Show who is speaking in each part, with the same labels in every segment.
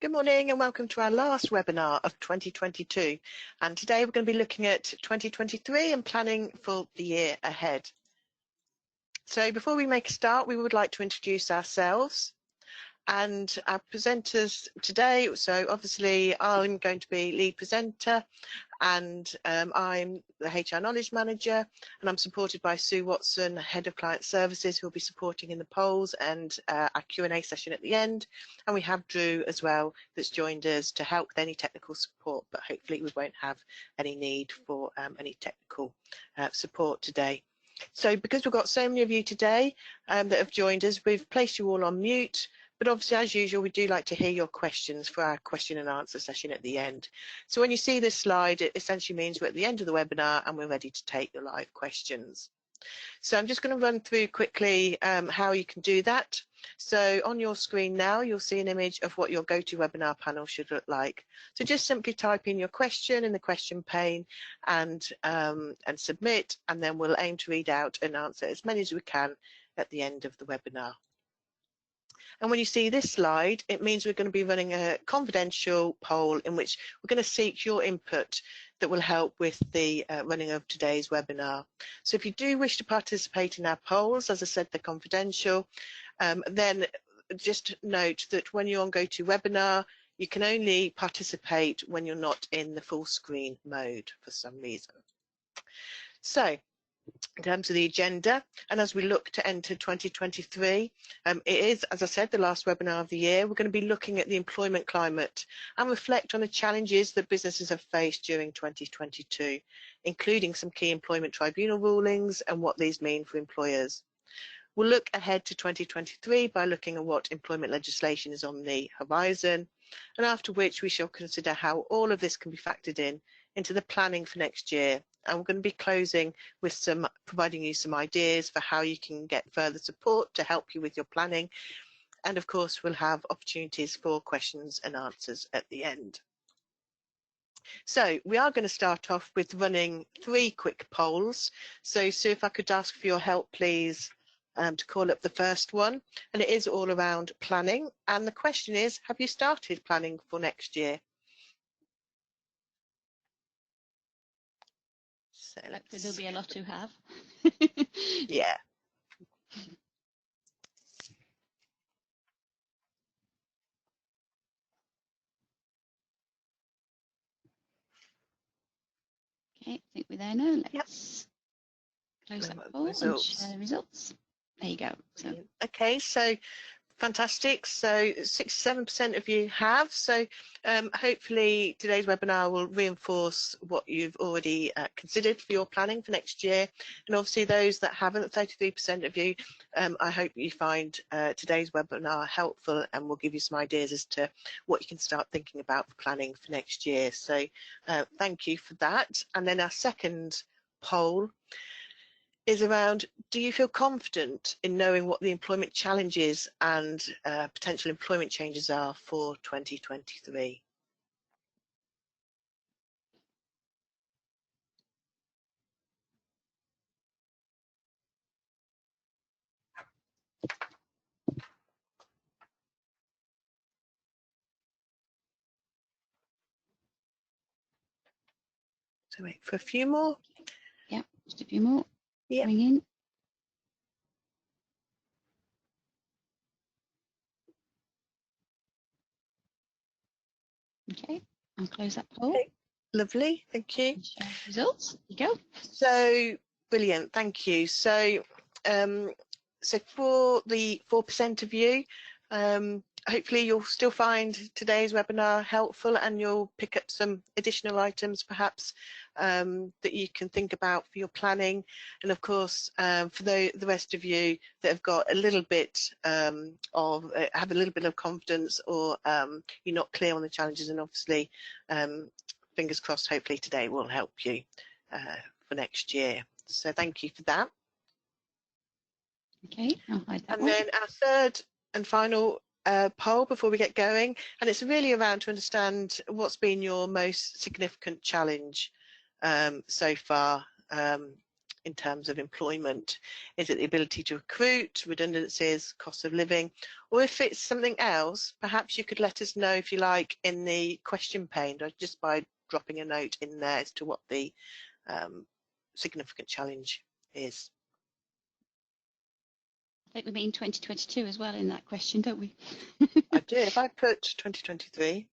Speaker 1: Good morning and welcome to our last webinar of 2022. And today we're going to be looking at 2023 and planning for the year ahead. So before we make a start, we would like to introduce ourselves and our presenters today. So obviously I'm going to be lead presenter, and I'm the HR Knowledge Manager, and I'm supported by Sue Watson, Head of Client Services, who will be supporting in the polls and our Q&A session at the end. And we have Drew as well that's joined us to help with any technical support, but hopefully we won't have any need for any technical support today. So because we've got so many of you today that have joined us, we've placed you all on mute. But obviously, as usual, we do like to hear your questions for our question and answer session at the end. So when you see this slide, it essentially means we're at the end of the webinar and we're ready to take your live questions. So I'm just going to run through quickly how you can do that. So on your screen now, you'll see an image of what your GoToWebinar panel should look like. So just simply type in your question in the question pane and submit, and then we'll aim to read out and answer as many as we can at the end of the webinar. And when you see this slide, it means we're going to be running a confidential poll in which we're going to seek your input that will help with the running of today's webinar. So if you do wish to participate in our polls, as I said, they're confidential, then just note that when you're on GoToWebinar, you can only participate when you're not in the full screen mode for some reason. So in terms of the agenda, and as we look to enter 2023, it is, as I said, the last webinar of the year. We're going to be looking at the employment climate and reflect on the challenges that businesses have faced during 2022, including some key employment tribunal rulings and what these mean for employers. We'll look ahead to 2023 by looking at what employment legislation is on the horizon, and after which we shall consider how all of this can be factored into the planning for next year. And we're going to be closing with providing you some ideas for how you can get further support to help you with your planning. And of course, we'll have opportunities for questions and answers at the end. So we are going to start off with running 3 quick polls. So Sue, if I could ask for your help, please, to call up the first one. And it is all around planning. And the question is, have you started planning for next year? So
Speaker 2: there'll be a lot to have.
Speaker 1: Yeah.
Speaker 2: Okay, I think we're there now. Let's close that poll and share the results. There you go. So.
Speaker 1: Okay, so fantastic. So 67% of you have. So hopefully today's webinar will reinforce what you've already considered for your planning for next year. And obviously those that haven't, 33% of you, I hope you find today's webinar helpful and will give you some ideas as to what you can start thinking about for planning for next year. So thank you for that. And then our second poll is around, do you feel confident in knowing what the employment challenges and potential employment changes are for 2023? So wait for a few more.
Speaker 2: Yeah, just a few more.
Speaker 1: Yeah.
Speaker 2: Coming in. Okay, I'll close that poll.
Speaker 1: Okay. Lovely, thank you.
Speaker 2: Share results. There you go.
Speaker 1: So brilliant, thank you. So so for the 4% of you, hopefully you'll still find today's webinar helpful and you'll pick up some additional items perhaps that you can think about for your planning. And of course, for the rest of you that have got a little bit have a little bit of confidence, or you're not clear on the challenges, and obviously fingers crossed, hopefully today will help you for next year. So thank you for that.
Speaker 2: Okay, I'll hide that
Speaker 1: and
Speaker 2: one.
Speaker 1: Then our third and final poll before we get going, and it's really around to understand what's been your most significant challenge so far in terms of employment? Is it the ability to recruit, redundancies, cost of living, or if it's something else, perhaps you could let us know, if you like, in the question pane, or just by dropping a note in there as to what the significant challenge is.
Speaker 2: I think we mean 2022 as well in that question, don't we?
Speaker 1: I do. If I put 2023.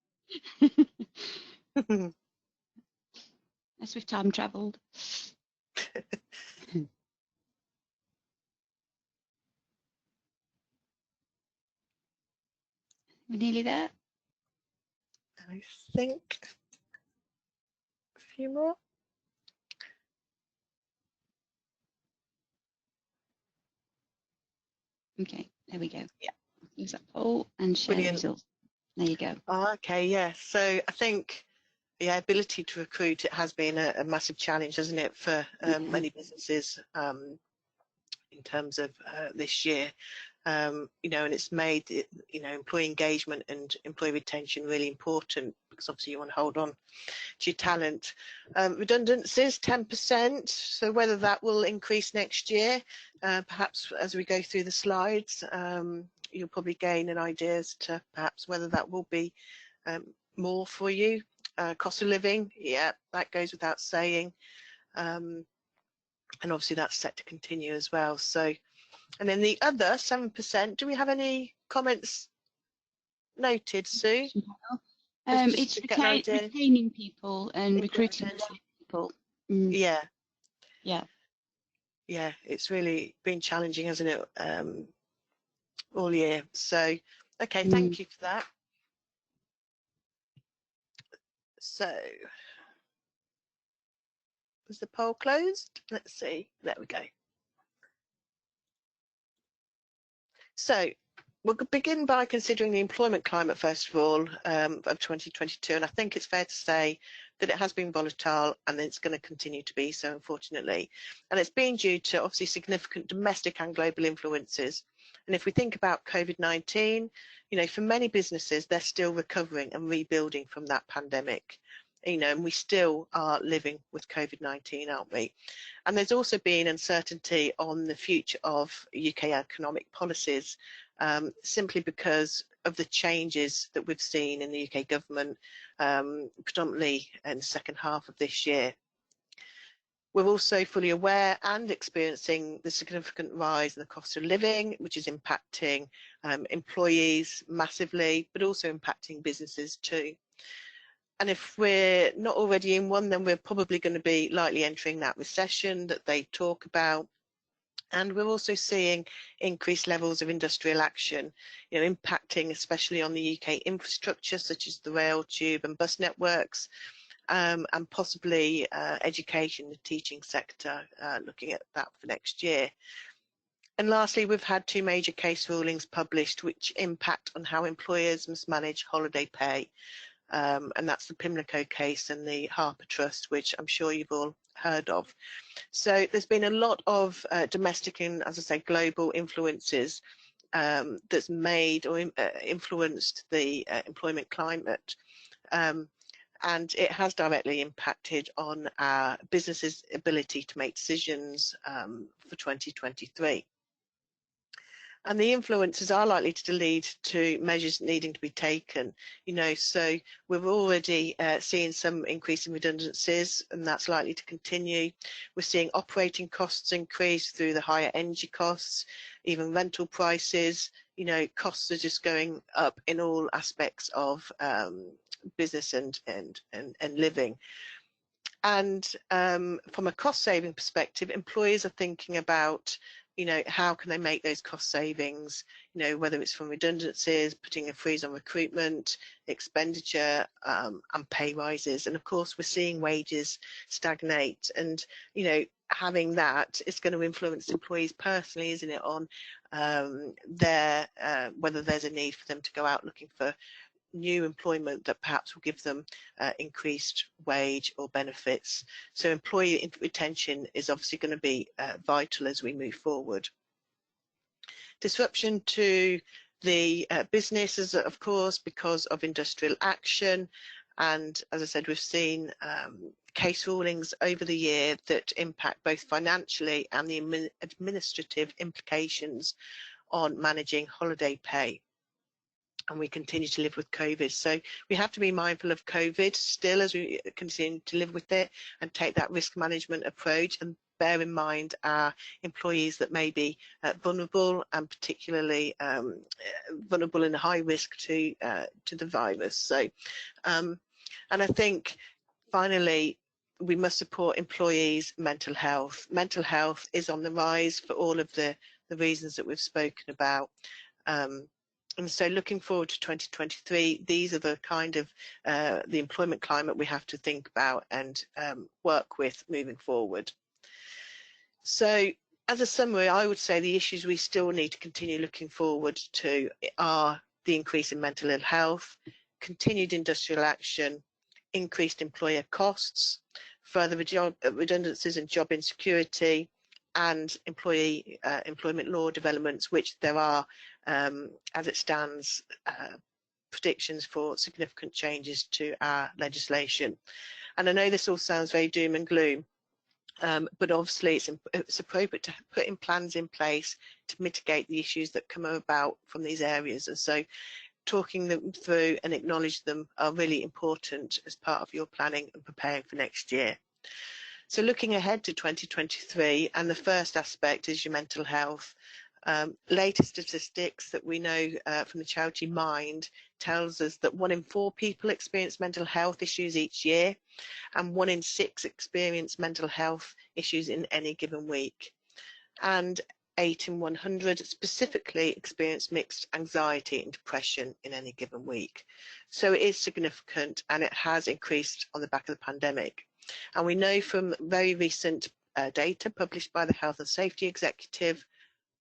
Speaker 2: As we've time travelled. We're nearly there.
Speaker 1: I think a few more.
Speaker 2: Okay, there we go.
Speaker 1: Yeah.
Speaker 2: Use that poll and share the results. There you go.
Speaker 1: Okay, yeah. So I think the ability to recruit, it has been a massive challenge, hasn't it, for many businesses in terms of this year. You know, and it's made it, you know, employee engagement and employee retention really important, because obviously you want to hold on to your talent. Redundancies 10%, so whether that will increase next year, perhaps as we go through the slides, you'll probably gain an idea as to perhaps whether that will be more for you. Cost of living, yeah, that goes without saying, and obviously that's set to continue as well. So, and then the other 7%, do we have any comments noted, Sue?
Speaker 2: It's retaining people and recruiting people.
Speaker 1: Yeah.
Speaker 2: Yeah.
Speaker 1: Yeah, it's really been challenging, hasn't it, all year. So, okay, thank you for that. So, was the poll closed? Let's see. There we go. So, we'll begin by considering the employment climate, first of all, of 2022. And I think it's fair to say that it has been volatile, and it's going to continue to be so, unfortunately. And it's been due to obviously significant domestic and global influences. And if we think about COVID-19, you know, for many businesses, they're still recovering and rebuilding from that pandemic. You know, and we still are living with COVID-19, aren't we? And there's also been uncertainty on the future of UK economic policies, simply because of the changes that we've seen in the UK government, predominantly in the second half of this year. We're also fully aware and experiencing the significant rise in the cost of living, which is impacting employees massively, but also impacting businesses too. And if we're not already in one, then we're probably going to be likely entering that recession that they talk about. And we're also seeing increased levels of industrial action, you know, impacting especially on the UK infrastructure, such as the rail, tube and bus networks, and possibly education, the teaching sector, looking at that for next year. And lastly, we've had 2 major case rulings published which impact on how employers must manage holiday pay. And that's the Pimlico case and the Harper Trust, which I'm sure you've all heard of. So there's been a lot of domestic and, as I say, global influences that's made or influenced the employment climate. And it has directly impacted on our businesses' ability to make decisions for 2023. And the influences are likely to lead to measures needing to be taken, you know, so we're already seeing some increase in redundancies, and that's likely to continue. We're seeing operating costs increase through the higher energy costs, even rental prices, you know, costs are just going up in all aspects of business and living. And from a cost saving perspective, employers are thinking about, you know, how can they make those cost savings, you know, whether it's from redundancies, putting a freeze on recruitment, expenditure, and pay rises. And of course, we're seeing wages stagnate, and, you know, having that is going to influence employees personally, isn't it, on whether there's a need for them to go out looking for new employment that perhaps will give them increased wage or benefits. So employee retention is obviously going to be vital as we move forward. Disruption to the businesses, of course, because of industrial action, And as I said, we've seen case rulings over the year that impact both financially and the administrative implications on managing holiday pay. And we continue to live with COVID. So we have to be mindful of COVID still as we continue to live with it and take that risk management approach, and bear in mind our employees that may be vulnerable, and particularly vulnerable and high risk to the virus. So, and I think finally, we must support employees' mental health. Mental health is on the rise for all of the reasons that we've spoken about. And so looking forward to 2023, these are the kind of the employment climate we have to think about and work with moving forward. So as a summary, I would say the issues we still need to continue looking forward to are the increase in mental ill health, continued industrial action, increased employer costs, further redundancies and job insecurity, and employment law developments, which there are, as it stands, predictions for significant changes to our legislation. And I know this all sounds very doom and gloom, but obviously it's appropriate to put in plans in place to mitigate the issues that come about from these areas. And so talking them through and acknowledge them are really important as part of your planning and preparing for next year. So looking ahead to 2023, and the first aspect is your mental health. Latest statistics that we know from the charity Mind tells us that 1 in 4 people experience mental health issues each year, and 1 in 6 experience mental health issues in any given week. And 8 in 100 specifically experience mixed anxiety and depression in any given week. So it is significant, and it has increased on the back of the pandemic. And we know from very recent data published by the Health and Safety Executive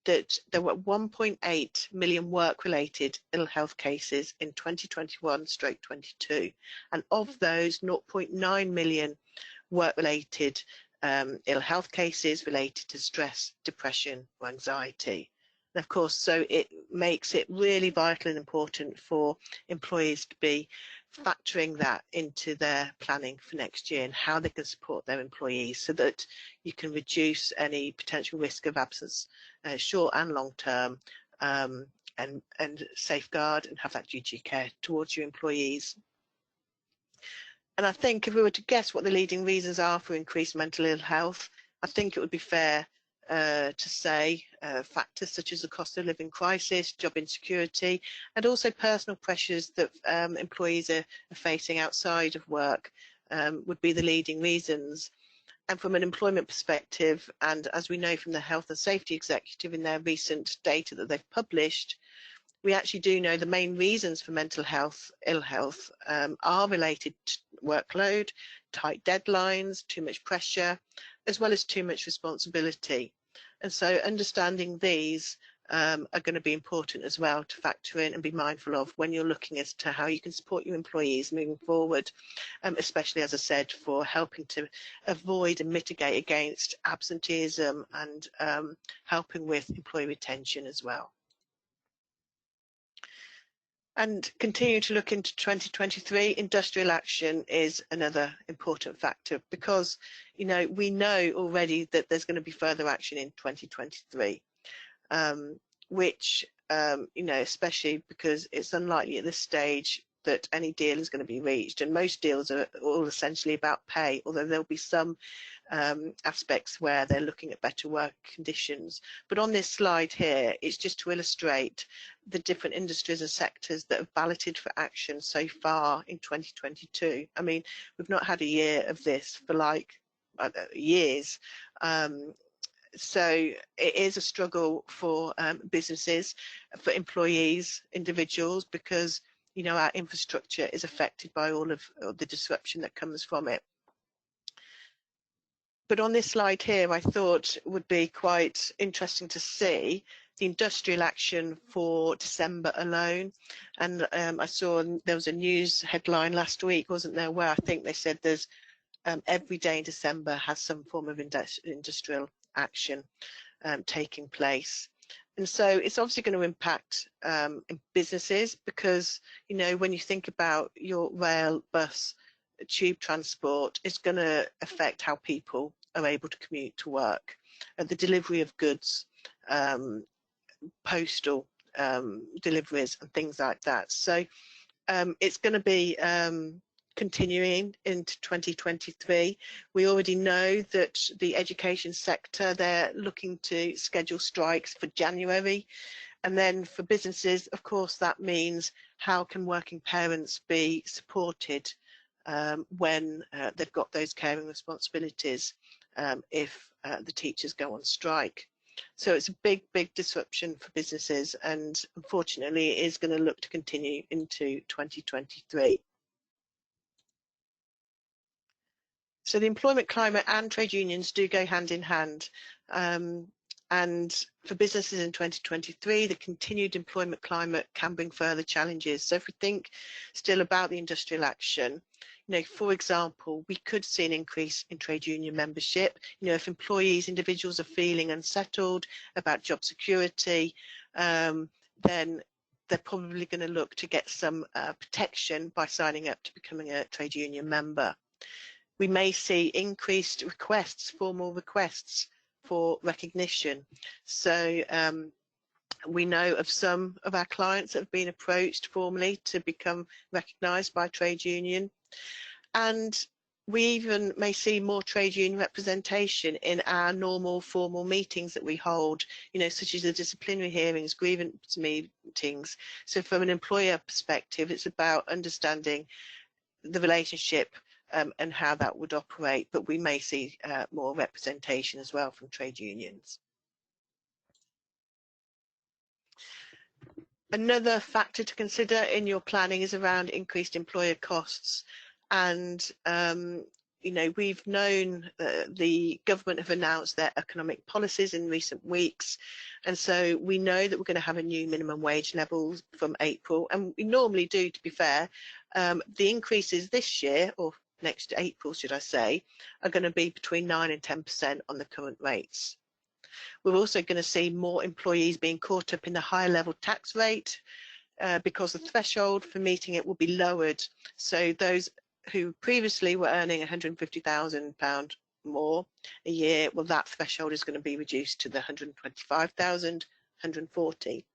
Speaker 1: that there were 1.8 million work-related ill health cases in 2021/22, and of those, 0.9 million work-related ill health cases related to stress, depression, or anxiety. And of course, so it makes it really vital and important for employees to be factoring that into their planning for next year and how they can support their employees so that you can reduce any potential risk of absence, short and long term, and safeguard and have that duty of care towards your employees. And I think if we were to guess what the leading reasons are for increased mental ill health, I think it would be fair to say factors such as the cost of living crisis, job insecurity, and also personal pressures that employees are facing outside of work would be the leading reasons. And from an employment perspective, and as we know from the Health and Safety Executive in their recent data that they've published, we actually do know the main reasons for mental health, ill health, are related to workload, tight deadlines, too much pressure, as well as too much responsibility. And so understanding these are going to be important as well to factor in and be mindful of when you're looking as to how you can support your employees moving forward, especially, as I said, for helping to avoid and mitigate against absenteeism and helping with employee retention as well. And continue to look into 2023, industrial action is another important factor because, you know, we know already that there's going to be further action in 2023, which, you know, especially because it's unlikely at this stage that any deal is going to be reached. And most deals are all essentially about pay, although there'll be some aspects where they're looking at better work conditions. But on this slide here, it's just to illustrate the different industries and sectors that have balloted for action so far in 2022. I mean, we've not had a year of this for like years. So it is a struggle for businesses, for employees, individuals, because, you know, our infrastructure is affected by all of the disruption that comes from it. But on this slide here, I thought it would be quite interesting to see the industrial action for December alone. And I saw there was a news headline last week, wasn't there, where I think they said there's every day in December has some form of industrial action taking place. And so it's obviously going to impact in businesses because, you know, when you think about your rail, bus, tube transport, it's going to affect how people are able to commute to work, the delivery of goods, postal deliveries and things like that. So it's going to be continuing into 2023. We already know that the education sector, they're looking to schedule strikes for January. And then for businesses, of course, that means how can working parents be supported when they've got those caring responsibilities if the teachers go on strike. So it's a big, big disruption for businesses, and unfortunately it is going to look to continue into 2023. So the employment climate and trade unions do go hand in hand. And for businesses in 2023, the continued employment climate can bring further challenges. So if we think still about the industrial action, you know, for example, we could see an increase in trade union membership. You know, if employees, individuals are feeling unsettled about job security, then they're probably going to look to get some protection by signing up to becoming a trade union member. We may see increased requests, formal requests for recognition. So we know of some of our clients that have been approached formally to become recognised by trade union. And we even may see more trade union representation in our normal formal meetings that we hold, you know, such as the disciplinary hearings, grievance meetings. So from an employer perspective, it's about understanding the relationship and how that would operate, but we may see more representation as well from trade unions. Another factor to consider in your planning is around increased employer costs. And you know, we've known the government have announced their economic policies in recent weeks, and so we know that we're going to have a new minimum wage level from April, and we normally do, to be fair. The increases this year, or next April should I say, are going to be between 9 and 10% on the current rates. We're also going to see more employees being caught up in the higher level tax rate because the threshold for meeting it will be lowered. So those who previously were earning £150,000 more a year, well, that threshold is going to be reduced to the 125,000, 140.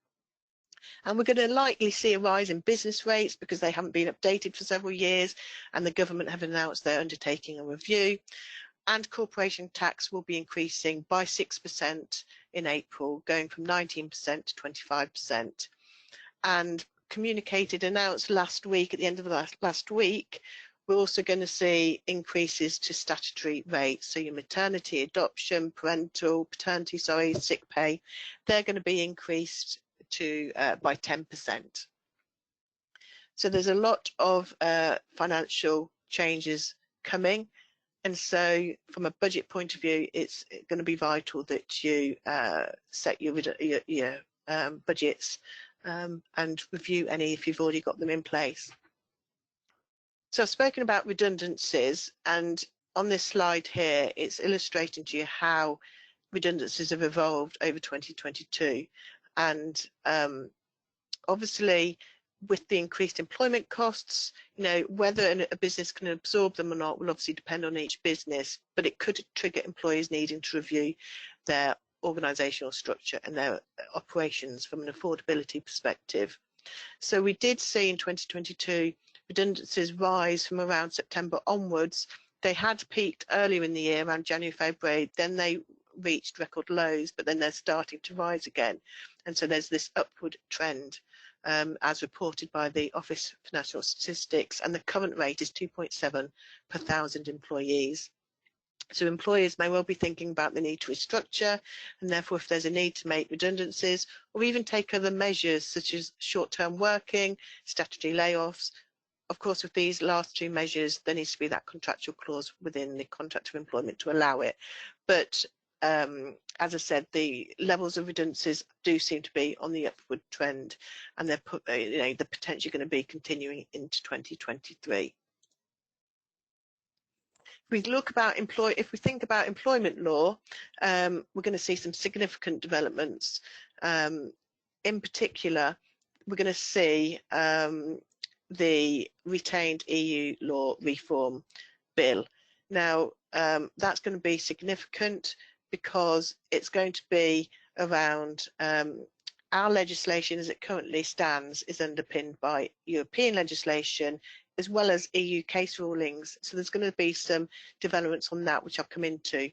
Speaker 1: And we're going to likely see a rise in business rates because they haven't been updated for several years, and the government have announced they're undertaking a review. And corporation tax will be increasing by 6% in April, going from 19% to 25%. And communicated, announced last week, at the end of last week, we're also going to see increases to statutory rates. So your maternity, adoption, paternity, sick pay, they're going to be increased to by 10%. So there's a lot of financial changes coming. And so from a budget point of view, it's going to be vital that you set your budgets and review any if you've already got them in place. So I've spoken about redundancies, and on this slide here, it's illustrating to you how redundancies have evolved over 2022. And obviously, with the increased employment costs, you know, whether a business can absorb them or not will obviously depend on each business, but it could trigger employees needing to review their organisational structure and their operations from an affordability perspective. So we did see in 2022 redundancies rise from around September onwards. They had peaked earlier in the year, around January, February, then they reached record lows, but then they're starting to rise again. And so there's this upward trend. As reported by the Office for National Statistics, and the current rate is 2.7 per 1,000 employees. So employers may well be thinking about the need to restructure, and therefore if there's a need to make redundancies or even take other measures such as short-term working, statutory layoffs. Of course, with these last two measures, there needs to be that contractual clause within the contract of employment to allow it. But as I said, the levels of redundancies do seem to be on the upward trend, and they're potentially going to be continuing into 2023. If we think about employment law, we're going to see some significant developments. in particular, we're going to see the retained EU law reform bill. Now, that's going to be significant because it's going to be around our legislation as it currently stands is underpinned by European legislation as well as EU case rulings. So there's going to be some developments on that which I'll come into.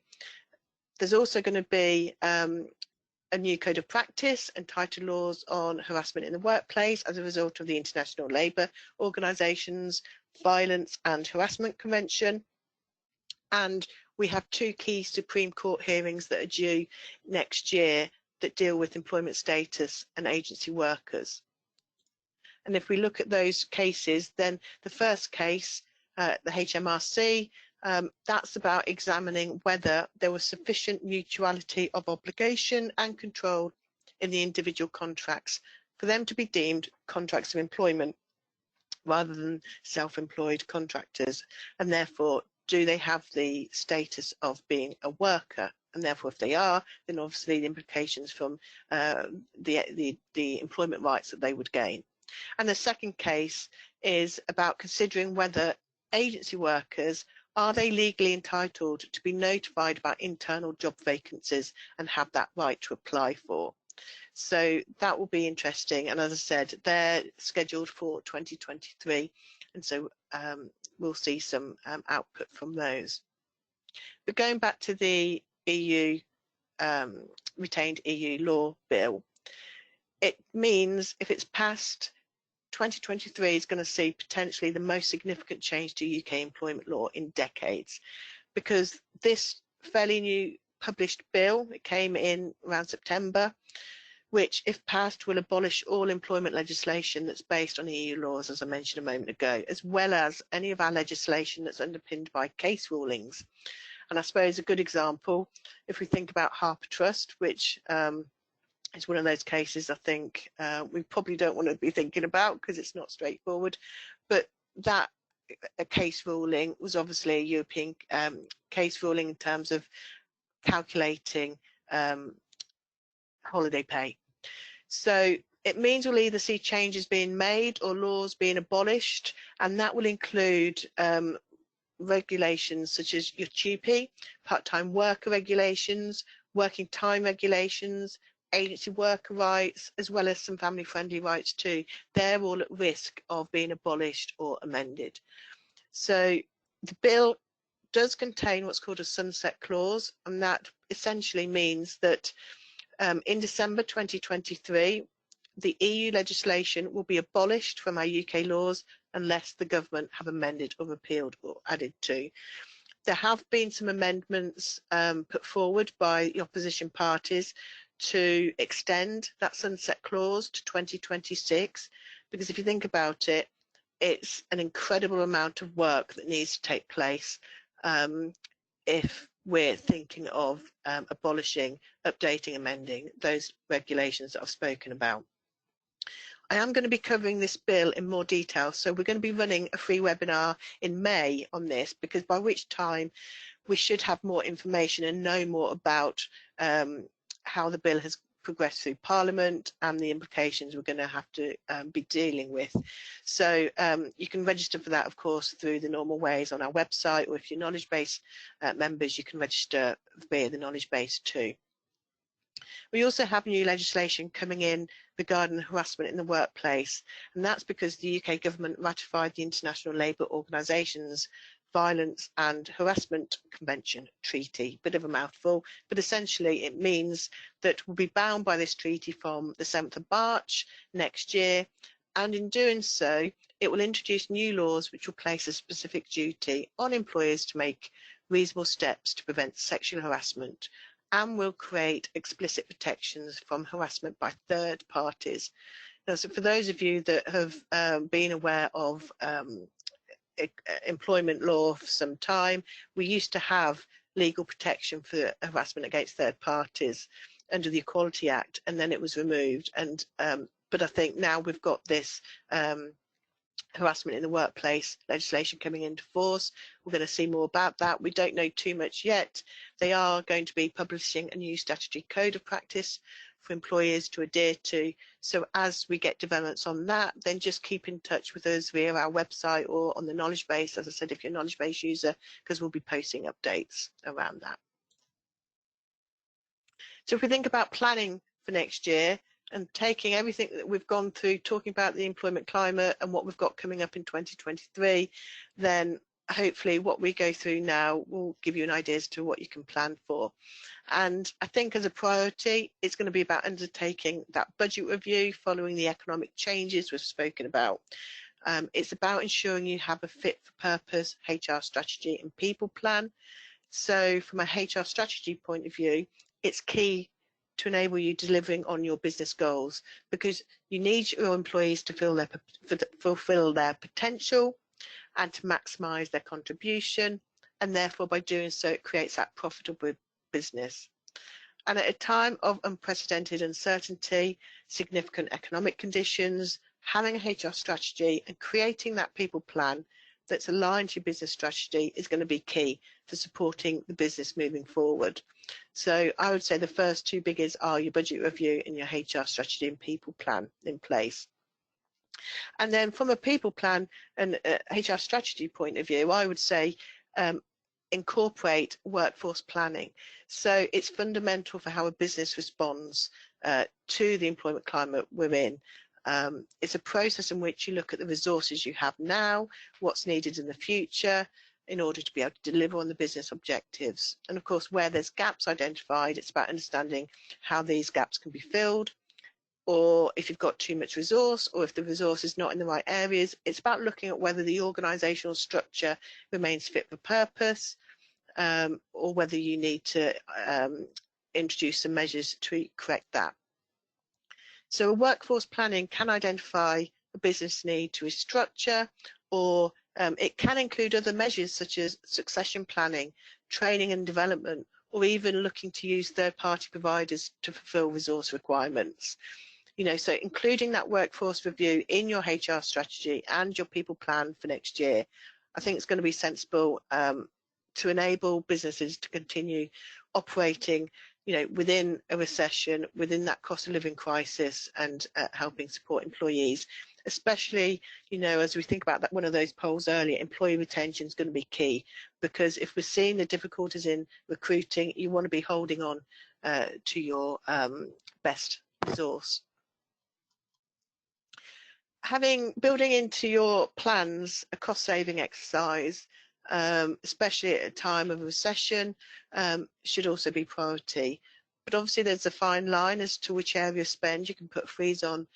Speaker 1: There's also going to be a new code of practice and tighter laws on harassment in the workplace as a result of the International Labour Organisation's Violence and Harassment Convention. And we have two key Supreme Court hearings that are due next year that deal with employment status and agency workers. And if we look at those cases, then the first case, the HMRC, that's about examining whether there was sufficient mutuality of obligation and control in the individual contracts for them to be deemed contracts of employment rather than self-employed contractors, and therefore do they have the status of being a worker? And therefore, if they are, then obviously the implications from the employment rights that they would gain. And the second case is about considering whether agency workers, are they legally entitled to be notified about internal job vacancies and have that right to apply for? So that will be interesting. And as I said, they're scheduled for 2023. And so we'll see some output from those. But going back to the EU retained EU law bill, it means if it's passed, 2023 is going to see potentially the most significant change to UK employment law in decades, because this fairly new published bill, it came in around September, which if passed will abolish all employment legislation that's based on EU laws, as I mentioned a moment ago, as well as any of our legislation that's underpinned by case rulings. And I suppose a good example, if we think about Harper Trust, which is one of those cases I think we probably don't want to be thinking about because it's not straightforward, but that a case ruling was obviously a European case ruling in terms of calculating holiday pay. So it means we'll either see changes being made or laws being abolished, and that will include regulations such as your TUPE, part-time worker regulations, working time regulations, agency worker rights, as well as some family-friendly rights too. They're all at risk of being abolished or amended. So the bill does contain what's called a sunset clause, and that essentially means that in December 2023, the EU legislation will be abolished from our UK laws unless the government have amended or repealed or added to. There have been some amendments put forward by the opposition parties to extend that sunset clause to 2026, because if you think about it, it's an incredible amount of work that needs to take place if we're thinking of abolishing, updating, amending those regulations that I've spoken about. I am going to be covering this bill in more detail, so we're going to be running a free webinar in May on this, because by which time we should have more information and know more about how the bill has progressed through Parliament and the implications we're going to have to be dealing with. So you can register for that, of course, through the normal ways on our website, or if you're knowledge base members, you can register via the knowledge base too. We also have new legislation coming in regarding harassment in the workplace, and that's because the UK government ratified the International Labour Organisation's Violence and Harassment Convention Treaty. Bit of a mouthful, but essentially it means that we'll be bound by this treaty from the 7th of March next year, and in doing so it will introduce new laws which will place a specific duty on employers to make reasonable steps to prevent sexual harassment, and will create explicit protections from harassment by third parties. Now, so for those of you that have been aware of employment law for some time, we used to have legal protection for harassment against third parties under the Equality Act, and then it was removed. And but I think now we've got this harassment in the workplace legislation coming into force. We're going to see more about that. We don't know too much yet. They are going to be publishing a new statutory code of practice for employers to adhere to. So as we get developments on that, then just keep in touch with us via our website or on the knowledge base, as I said, if you're a knowledge base user, because we'll be posting updates around that. So if we think about planning for next year and taking everything that we've gone through, talking about the employment climate and what we've got coming up in 2023, then hopefully what we go through now will give you an idea as to what you can plan for. And I think as a priority, it's going to be about undertaking that budget review following the economic changes we've spoken about. It's about ensuring you have a fit for purpose HR strategy and people plan. So from a HR strategy point of view, it's key to enable you delivering on your business goals, because you need your employees to fulfill their potential and to maximise their contribution, and therefore by doing so it creates that profitable business. And at a time of unprecedented uncertainty, significant economic conditions, having a HR strategy and creating that people plan that's aligned to your business strategy is going to be key for supporting the business moving forward. So I would say the first two biggies are your budget review and your HR strategy and people plan in place. And then from a people plan and HR strategy point of view, I would say incorporate workforce planning. So it's fundamental for how a business responds to the employment climate we're in. It's a process in which you look at the resources you have now, what's needed in the future in order to be able to deliver on the business objectives. And of course, where there's gaps identified, it's about understanding how these gaps can be filled, or if you've got too much resource, or if the resource is not in the right areas. It's about looking at whether the organisational structure remains fit for purpose, or whether you need to introduce some measures to correct that. So a workforce planning can identify a business need to restructure, or it can include other measures such as succession planning, training and development, or even looking to use third-party providers to fulfil resource requirements. You know, so including that workforce review in your HR strategy and your people plan for next year, I think it's going to be sensible to enable businesses to continue operating, you know, within a recession, within that cost of living crisis, and helping support employees, especially, you know, as we think about that, one of those polls earlier, employee retention is going to be key, because if we're seeing the difficulties in recruiting, you want to be holding on to your best resource. Building into your plans a cost-saving exercise, especially at a time of recession, should also be priority. But obviously there's a fine line as to which area of spend you can put freeze on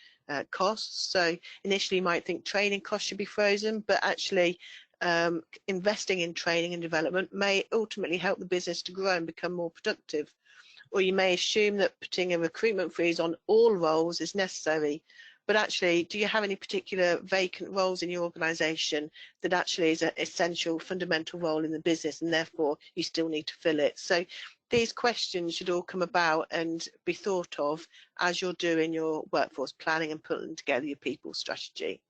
Speaker 1: costs. So initially you might think training costs should be frozen, but actually investing in training and development may ultimately help the business to grow and become more productive. Or you may assume that putting a recruitment freeze on all roles is necessary. But actually, do you have any particular vacant roles in your organisation that actually is an essential, fundamental role in the business, and therefore you still need to fill it? So these questions should all come about and be thought of as you're doing your workforce planning and putting together your people strategy.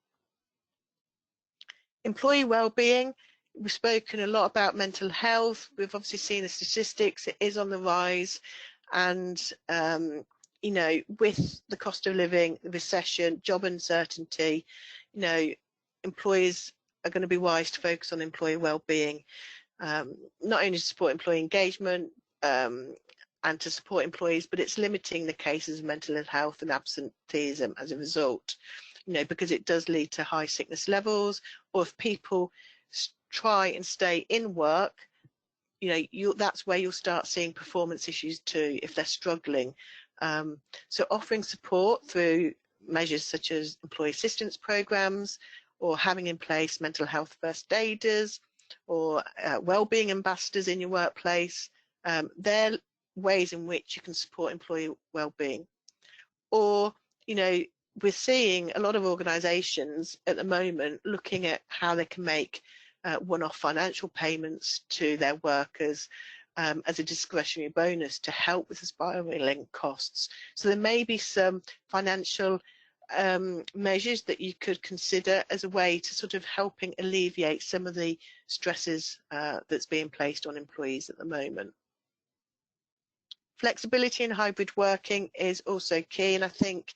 Speaker 1: Employee wellbeing. We've spoken a lot about mental health. We've obviously seen the statistics. It is on the rise. And you know, with the cost of living, the recession, job uncertainty, you know, employers are going to be wise to focus on employee well-being, not only to support employee engagement and to support employees, but it's limiting the cases of mental health and absenteeism as a result, you know, because it does lead to high sickness levels, or if people try and stay in work, you know, that's where you'll start seeing performance issues too, if they're struggling. So offering support through measures such as employee assistance programs, or having in place mental health first aiders, or wellbeing ambassadors in your workplace, they're ways in which you can support employee wellbeing. Or, you know, we're seeing a lot of organisations at the moment looking at how they can make one-off financial payments to their workers as a discretionary bonus to help with the spiralling costs. So there may be some financial measures that you could consider as a way to sort of helping alleviate some of the stresses that's being placed on employees at the moment. Flexibility in hybrid working is also key, and I think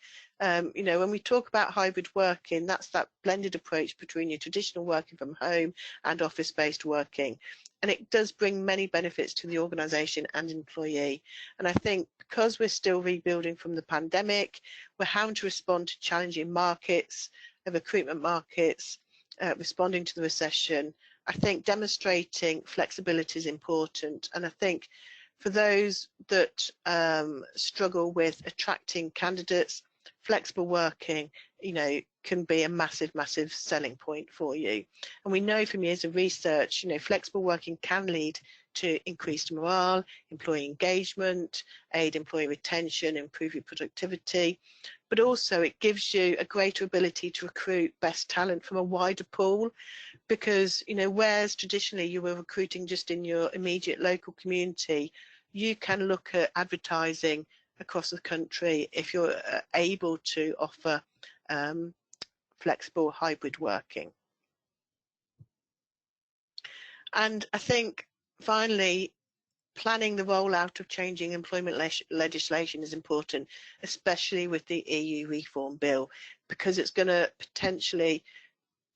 Speaker 1: you know, when we talk about hybrid working, that's that blended approach between your traditional working from home and office-based working, and it does bring many benefits to the organisation and employee. And I think because we're still rebuilding from the pandemic, we're having to respond to challenging markets, recruitment markets, responding to the recession. I think demonstrating flexibility is important, and I think for those that struggle with attracting candidates, flexible working, you know, can be a massive, massive selling point for you. And we know from years of research, you know, flexible working can lead to increased morale, employee engagement, aid employee retention, improve your productivity, but also it gives you a greater ability to recruit best talent from a wider pool, because, you know, whereas traditionally you were recruiting just in your immediate local community, you can look at advertising across the country if you're able to offer flexible hybrid working. And I think finally, planning the rollout of changing employment legislation is important, especially with the EU reform bill, because it's going to potentially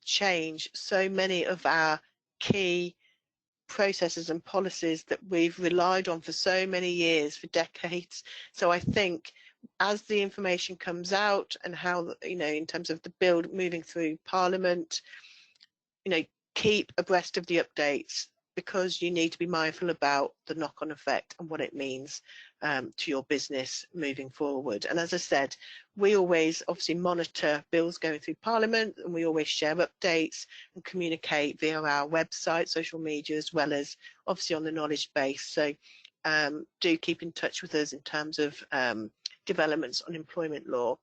Speaker 1: change so many of our key processes and policies that we've relied on for so many years, for decades. So I think as the information comes out and how, you know, in terms of the bill moving through Parliament, you know, keep abreast of the updates, because you need to be mindful about the knock-on effect and what it means to your business moving forward. And as I said, we always obviously monitor bills going through Parliament, and we always share updates and communicate via our website, social media, as well as obviously on the knowledge base. So do keep in touch with us in terms of developments on employment law.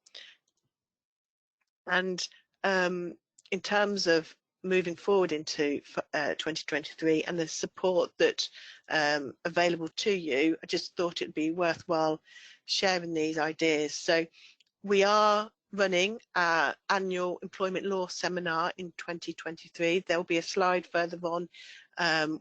Speaker 1: And in terms of moving forward into 2023 and the support that available to you, I just thought it'd be worthwhile sharing these ideas. So we are running our annual employment law seminar in 2023. There'll be a slide further on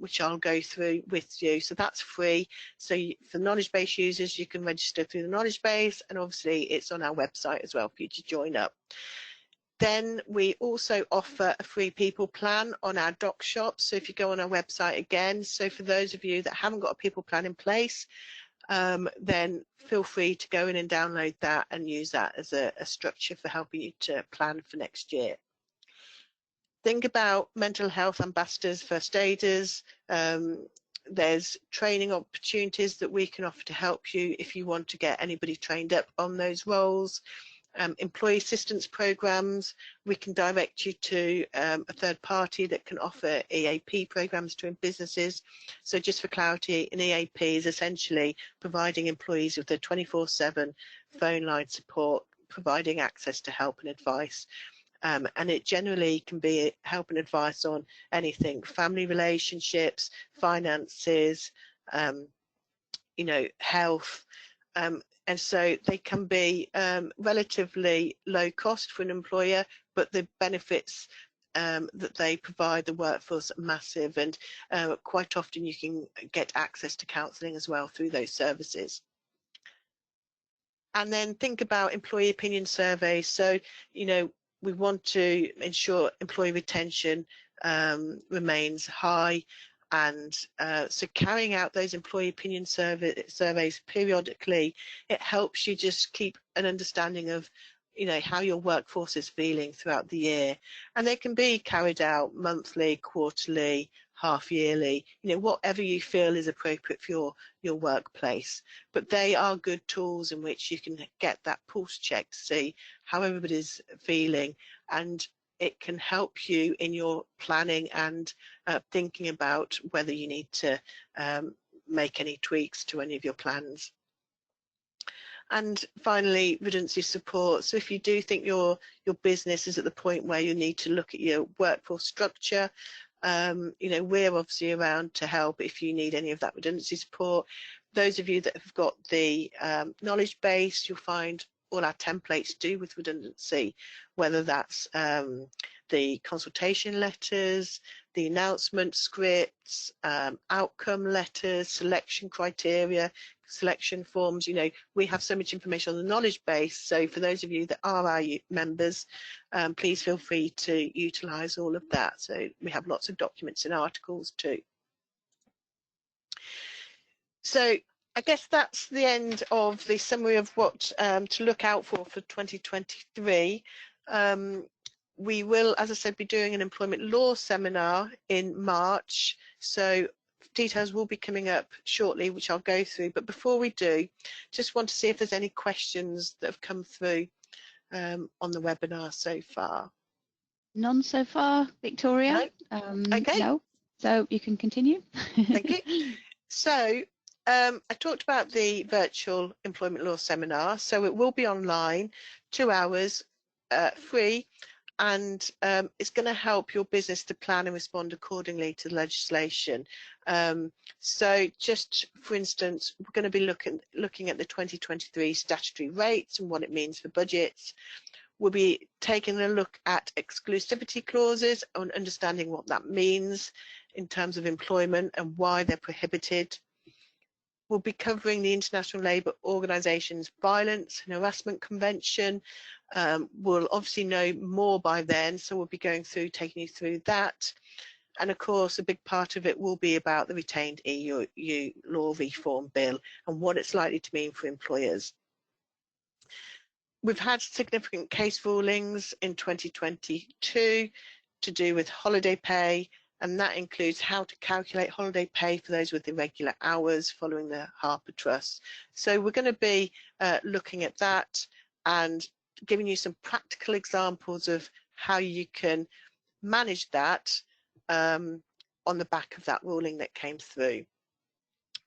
Speaker 1: which I'll go through with you. So that's free. So for knowledge base users, you can register through the knowledge base, and obviously it's on our website as well for you to join up. Then we also offer a free people plan on our doc shop. So if you go on our website again, so for those of you that haven't got a people plan in place, then feel free to go in and download that and use that as a structure for helping you to plan for next year. Think about mental health ambassadors, first aiders. There's training opportunities that we can offer to help you if you want to get anybody trained up on those roles. Employee assistance programs, we can direct you to a third party that can offer EAP programs to businesses. So just for clarity, an EAP is essentially providing employees with a 24/7 phone line support, providing access to help and advice. And it generally can be help and advice on anything, family relationships, finances, you know, health, and so they can be relatively low cost for an employer, but the benefits that they provide the workforce are massive, and quite often you can get access to counselling as well through those services. And then think about employee opinion surveys. So, you know, we want to ensure employee retention remains high, and so carrying out those employee opinion surveys periodically, it helps you just keep an understanding of, you know, how your workforce is feeling throughout the year. And they can be carried out monthly, quarterly, half yearly, you know, whatever you feel is appropriate for your workplace. But they are good tools in which you can get that pulse check to see how everybody's feeling, and it can help you in your planning and thinking about whether you need to make any tweaks to any of your plans. And finally, redundancy support. So if you do think your business is at the point where you need to look at your workforce structure, you know, we're obviously around to help if you need any of that redundancy support. Those of you that have got the knowledge base, you'll find all our templates do with redundancy, whether that's the consultation letters, the announcement scripts, outcome letters, selection criteria, selection forms. You know, we have so much information on the knowledge base, so for those of you that are our members, please feel free to utilise all of that. So we have lots of documents and articles too. So I guess that's the end of the summary of what to look out for 2023. We will, as I said, be doing an employment law seminar in March, so details will be coming up shortly, which I'll go through. But before we do, just want to see if there's any questions that have come through on the webinar so far.
Speaker 2: None so far, Victoria.
Speaker 1: No? Okay.
Speaker 2: No, so you can continue.
Speaker 1: Thank you. So I talked about the virtual employment law seminar, so it will be online, 2 hours, free, and it's going to help your business to plan and respond accordingly to the legislation. So just for instance, we're going to be looking at the 2023 statutory rates and what it means for budgets. We'll be taking a look at exclusivity clauses and understanding what that means in terms of employment and why they're prohibited. We'll be covering the International Labour Organisation's Violence and Harassment Convention. We'll obviously know more by then, so we'll be taking you through that. And of course, a big part of it will be about the retained EU law reform bill and what it's likely to mean for employers. We've had significant case rulings in 2022 to do with holiday pay, and that includes how to calculate holiday pay for those with irregular hours following the Harper Trust. So we're going to be looking at that and giving you some practical examples of how you can manage that on the back of that ruling that came through.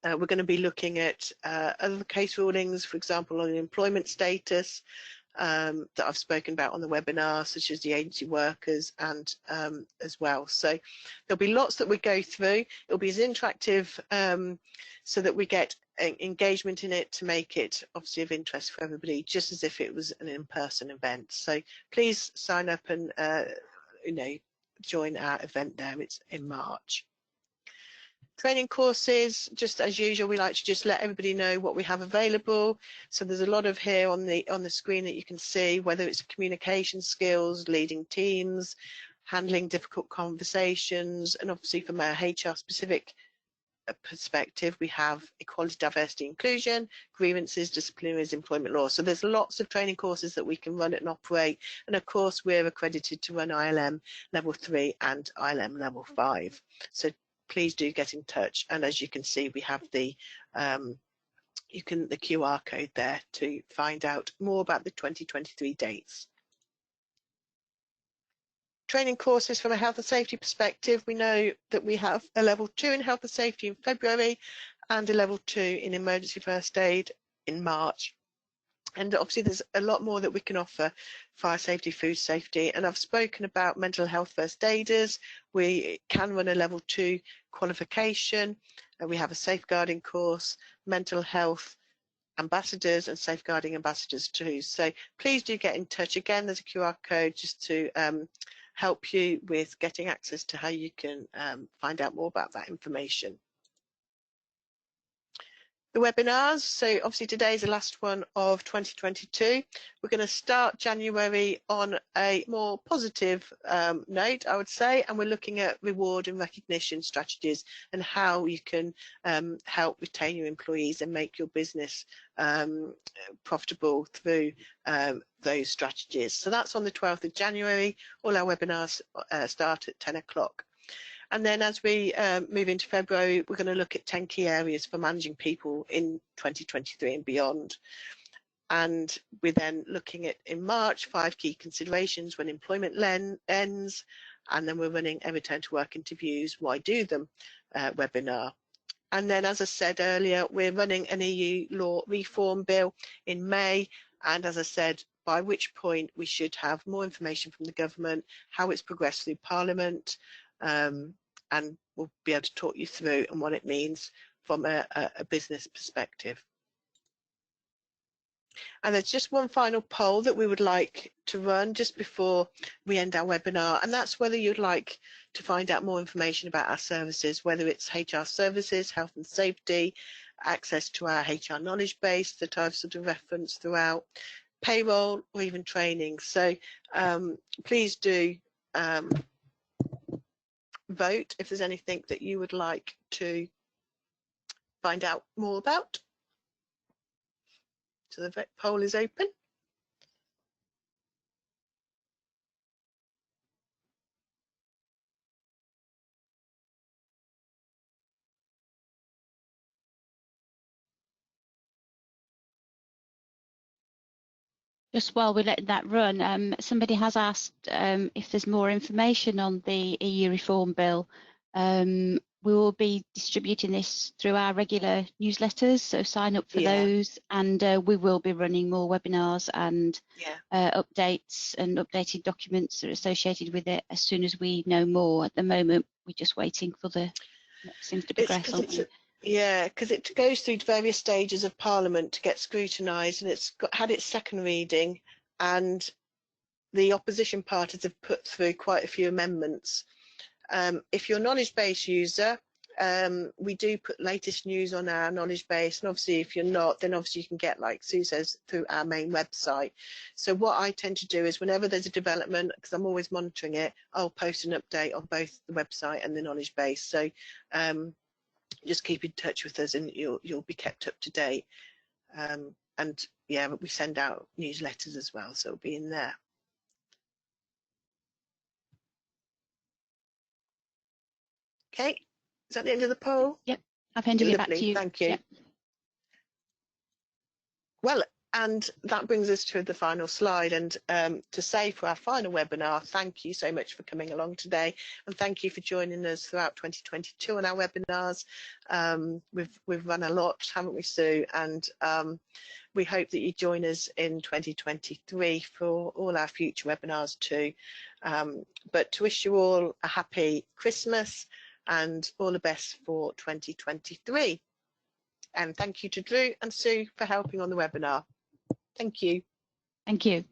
Speaker 1: We're going to be looking at other case rulings, for example, on employment status that I've spoken about on the webinar, such as the agency workers and as well. So there'll be lots that we go through. It'll be as interactive so that we get engagement in it to make it obviously of interest for everybody, just as if it was an in-person event. So please sign up and you know, join our event there. It's in March. Training courses, just as usual, we like to just let everybody know what we have available. So there's a lot of here on the screen that you can see, whether it's communication skills, leading teams, handling difficult conversations, and obviously from a HR specific perspective, we have equality, diversity, inclusion, grievances, disciplinaries, employment law. So there's lots of training courses that we can run and operate. And of course, we're accredited to run ILM level 3 and ILM level 5. So please do get in touch. And as you can see, we have the QR code there to find out more about the 2023 dates. Training courses from a health and safety perspective, we know that we have a level 2 in health and safety in February and a level 2 in emergency first aid in March. And obviously there's a lot more that we can offer: fire safety, food safety, and I've spoken about mental health first aiders. We can run a level 2 qualification, and we have a safeguarding course, mental health ambassadors and safeguarding ambassadors too. So please do get in touch. Again, there's a QR code just to help you with getting access to how you can find out more about that information. The webinars, so obviously today is the last one of 2022. We're going to start January on a more positive note, I would say, and we're looking at reward and recognition strategies and how you can help retain your employees and make your business profitable through those strategies. So that's on the 12th of January. All our webinars start at 10 o'clock. And then as we move into February, we're going to look at 10 key areas for managing people in 2023 and beyond. And we're then looking at, in March, 5 key considerations when employment ends. And then we're running a return to work interviews, why do them webinar. And then, as I said earlier, we're running an EU law reform bill in May. And as I said, by which point we should have more information from the government, how it's progressed through Parliament, and we'll be able to talk you through and what it means from a business perspective. And there's just one final poll that we would like to run just before we end our webinar, and that's whether you'd like to find out more information about our services, whether it's HR services, health and safety, access to our HR knowledge base that I've sort of referenced throughout, payroll, or even training. So please do vote if there's anything that you would like to find out more about. So the poll is open.
Speaker 2: Just while we're letting that run, somebody has asked if there's more information on the EU reform bill. We will be distributing this through our regular newsletters, so sign up for those, and we will be running more webinars and updates and updated documents that are associated with it as soon as we know more. At the moment, we're just waiting for the next things to progress, aren't we?
Speaker 1: Yeah, because it goes through various stages of Parliament to get scrutinised, and it's had its second reading, and the opposition parties have put through quite a few amendments. If you're a knowledge base user, we do put latest news on our knowledge base, and obviously if you're not, then obviously you can get, like Sue says, through our main website. So what I tend to do is whenever there's a development, because I'm always monitoring it, I'll post an update on both the website and the knowledge base. So just keep in touch with us and you'll be kept up to date. And yeah, we send out newsletters as well, so it'll be in there. Okay, is that the end of the poll?
Speaker 2: Yep, I've handed it back to you.
Speaker 1: Thank you. Yep. Well, and that brings us to the final slide, and to say for our final webinar, thank you so much for coming along today, and thank you for joining us throughout 2022 on our webinars. We've run a lot, haven't we, Sue? And we hope that you join us in 2023 for all our future webinars too. But to wish you all a happy Christmas and all the best for 2023. And thank you to Drew and Sue for helping on the webinar. Thank you.
Speaker 2: Thank you.